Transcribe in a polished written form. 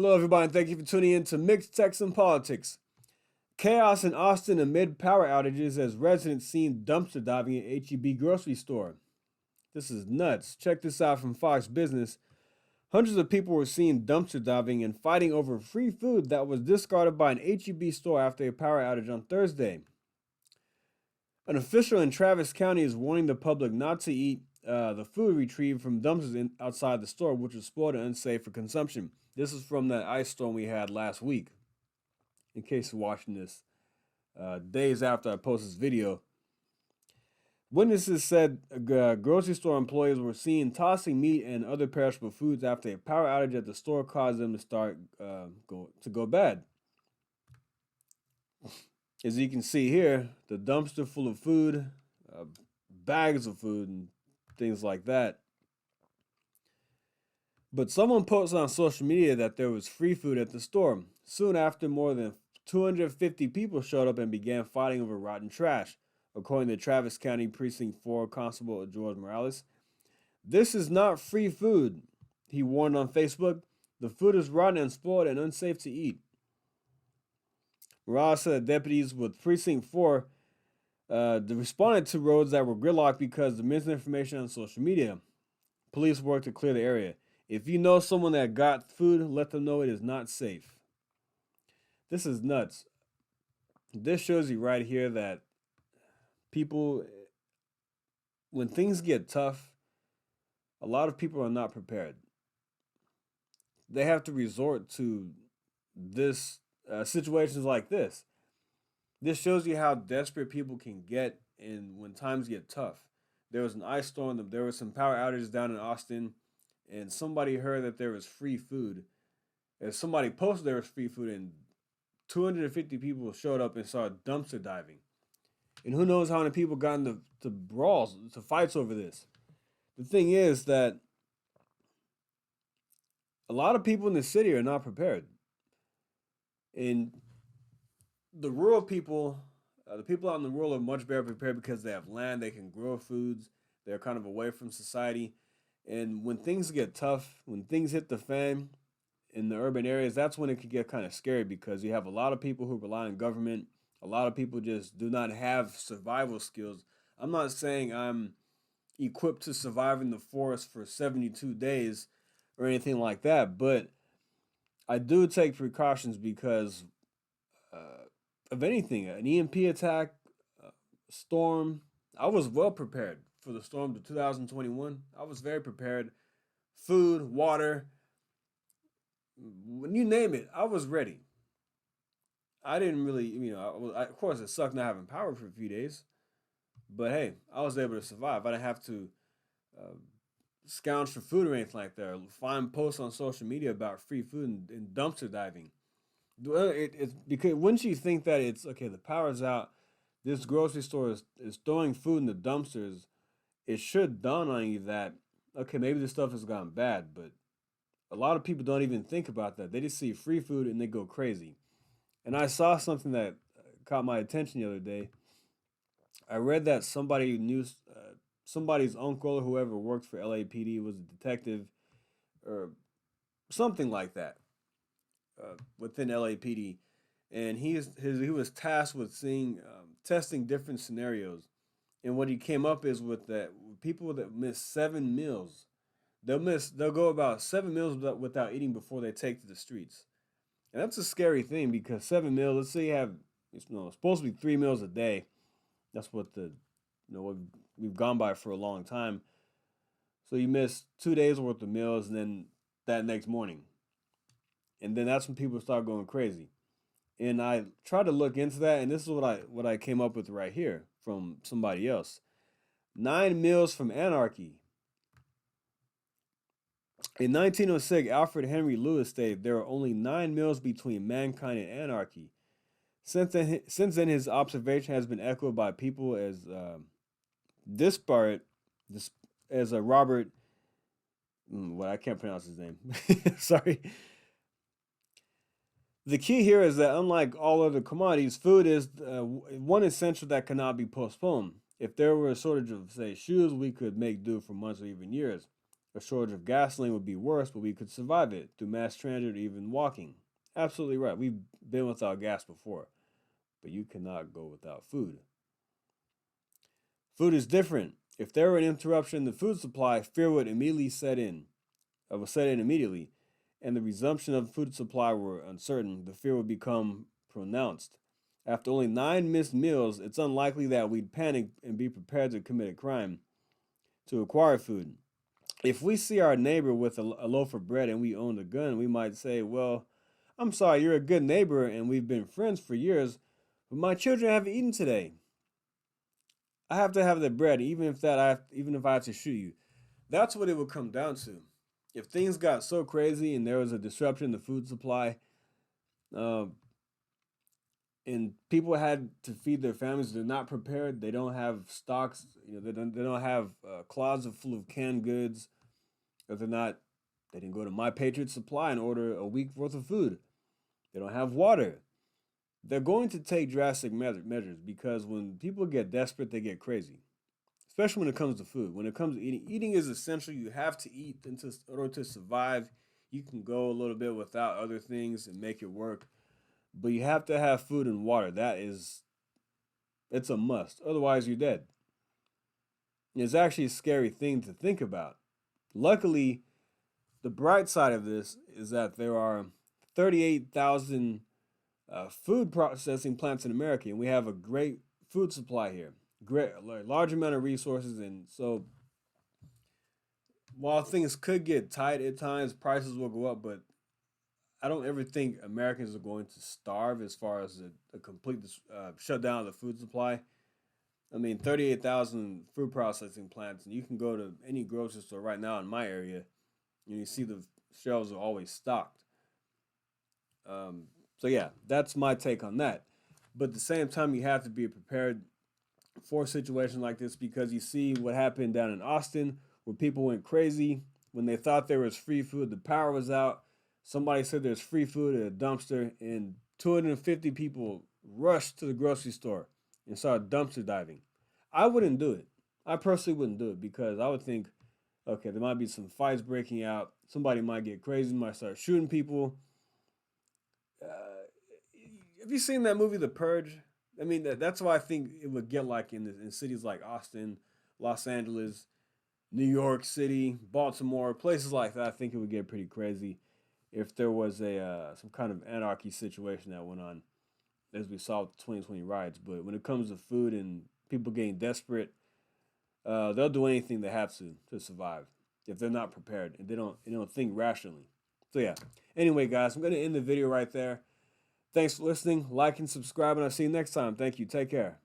Hello, everybody, and thank you for tuning in to Mixed Texan Politics. Chaos in Austin amid power outages as residents seen dumpster diving at HEB grocery store. This is nuts. Check this out from Fox Business. Hundreds of people were seen dumpster diving and fighting over free food that was discarded by an HEB store after a power outage on Thursday. An official in Travis County is warning the public not to eat the food retrieved from dumpsters outside the store, which was spoiled and unsafe for consumption. This is from that ice storm we had last week. In case you're watching this days after I post this video, witnesses said grocery store employees were seen tossing meat and other perishable foods after a power outage at the store caused them to go bad. As you can see here, the dumpster full of food, bags of food, and things like that. But someone posted on social media that there was free food at the store. Soon after, more than 250 people showed up and began fighting over rotten trash, according to Travis County Precinct 4 Constable George Morales. "This is not free food," he warned on Facebook. "The food is rotten and spoiled and unsafe to eat." Morales said deputies with Precinct 4 responded to roads that were gridlocked because of misinformation on social media. Police worked to clear the area. "If you know someone that got food, let them know it is not safe." This is nuts. This shows you right here that people, when things get tough, a lot of people are not prepared. They have to resort to this situations like this. This shows you how desperate people can get when times get tough. There was an ice storm, there were some power outages down in Austin, and somebody heard that there was free food. And somebody posted there was free food, and 250 people showed up and started dumpster diving. And who knows how many people got into brawls, to fights over this. The thing is that a lot of people in the city are not prepared. And the rural people, the people out in the rural are much better prepared because they have land, they can grow foods, they're kind of away from society. And when things get tough, when things hit the fan in the urban areas, that's when it can get kind of scary because you have a lot of people who rely on government. A lot of people just do not have survival skills. I'm not saying I'm equipped to survive in the forest for 72 days or anything like that, but I do take precautions because of anything, an EMP attack, storm. I was well prepared for the storm of 2021. I was very prepared. Food, water, when you name it, I was ready. I didn't really, of course, it sucked not having power for a few days, but hey, I was able to survive. I didn't have to uh, scrounge for food or anything like that, or find posts on social media about free food and dumpster diving. Well, it's because wouldn't you think that it's okay, the power's out, this grocery store is throwing food in the dumpsters, it should dawn on you that, okay, maybe this stuff has gone bad, but a lot of people don't even think about that. They just see free food and they go crazy. And I saw something that caught my attention the other day. I read that somebody's uncle or whoever worked for LAPD was a detective or something like that within LAPD, and he was tasked with testing different scenarios. And what he came up is with that people that miss 7 meals, they'll go about 7 meals without eating before they take to the streets. And that's a scary thing because 7 meals, let's say you have, it's supposed to be 3 meals a day. That's what what we've gone by for a long time. So you miss 2 days worth of meals and then that next morning. And then that's when people start going crazy. And I tried to look into that, and this is what I came up with right here from somebody else. 9 meals from anarchy. In 1906, Alfred Henry Lewis stated there are only 9 meals between mankind and anarchy. Since then, his observation has been echoed by people as disparate as a Robert. I can't pronounce his name. Sorry. The key here is that unlike all other commodities, food is one essential that cannot be postponed. If there were a shortage of, say, shoes, we could make do for months or even years. A shortage of gasoline would be worse, but we could survive it through mass transit or even walking. Absolutely right. We've been without gas before, but you cannot go without food. Food is different. If there were an interruption in the food supply, fear would immediately set in. Would set in immediately, and the resumption of food supply were uncertain. The fear would become pronounced. After only 9 missed meals, it's unlikely that we'd panic and be prepared to commit a crime to acquire food. If we see our neighbor with a loaf of bread and we own a gun, we might say, "Well, I'm sorry, you're a good neighbor and we've been friends for years, but my children haven't eaten today. I have to have the bread, even if I have to shoot you." That's what it would come down to. If things got so crazy and there was a disruption in the food supply, um, and people had to feed their families, they're not prepared. They don't have stocks. They don't have closets full of canned goods. Or they didn't go to My Patriot Supply and order a week worth of food. They don't have water. They're going to take drastic measures because when people get desperate, they get crazy. Especially when it comes to food. When it comes to eating, eating is essential. You have to eat in order to survive. You can go a little bit without other things and make it work, but you have to have food and water. It's a must. Otherwise, you're dead. It's actually a scary thing to think about. Luckily, the bright side of this is that there are 38,000 food processing plants in America, and we have a great food supply here. Great, large amount of resources, and so while things could get tight at times, prices will go up. But I don't ever think Americans are going to starve as far as a complete shutdown of the food supply. I mean, 38,000 food processing plants, and you can go to any grocery store right now in my area, and you see the shelves are always stocked. Um, so yeah, that's my take on that. But at the same time, you have to be prepared for a situation like this because you see what happened down in Austin where people went crazy when they thought there was free food. The power was out. Somebody said there's free food at a dumpster, and 250 people rushed to the grocery store and started dumpster diving. I wouldn't do it. I personally wouldn't do it because I would think, okay, there might be some fights breaking out. Somebody might get crazy, might start shooting people. Uh, have you seen that movie, The Purge? I mean, that's why I think it would get like in cities like Austin, Los Angeles, New York City, Baltimore, places like that. I think it would get pretty crazy if there was a some kind of anarchy situation that went on, as we saw with the 2020 riots. But when it comes to food and people getting desperate, they'll do anything they have to survive if they're not prepared and they don't think rationally. So yeah. Anyway, guys, I'm gonna end the video right there. Thanks for listening. Like and subscribe, and I'll see you next time. Thank you. Take care.